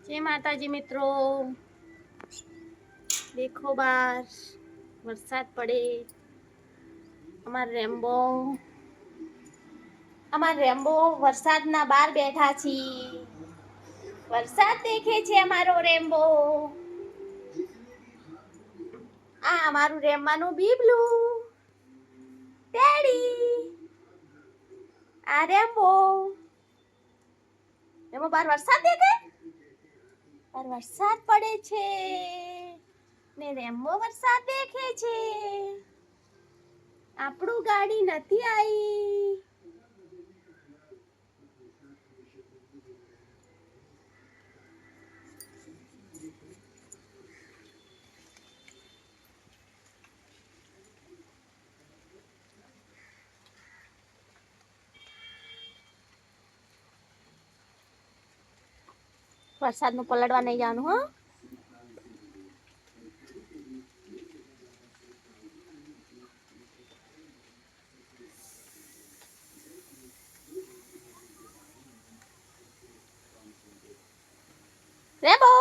जय माताजी मित्रों। देखो बार वरसाद पड़े। અમાર રેમ્બો વરસાદના બહાર બેઠા છી। વરસાદ દેખે છે અમારો રેમ્બો। આ અમારું રેમ્બાનું બીબલું ટેડી। આ રેમ્બો રેમ્બો બહાર વરસાદ દેખે। બહાર વરસાદ પડે છે ને રેમ્બો વરસાદ દેખે છે। આપણું ગાડી નથી આવી। વરસાદનું પલળવા નહીં જવાનું હો। રેમ્બો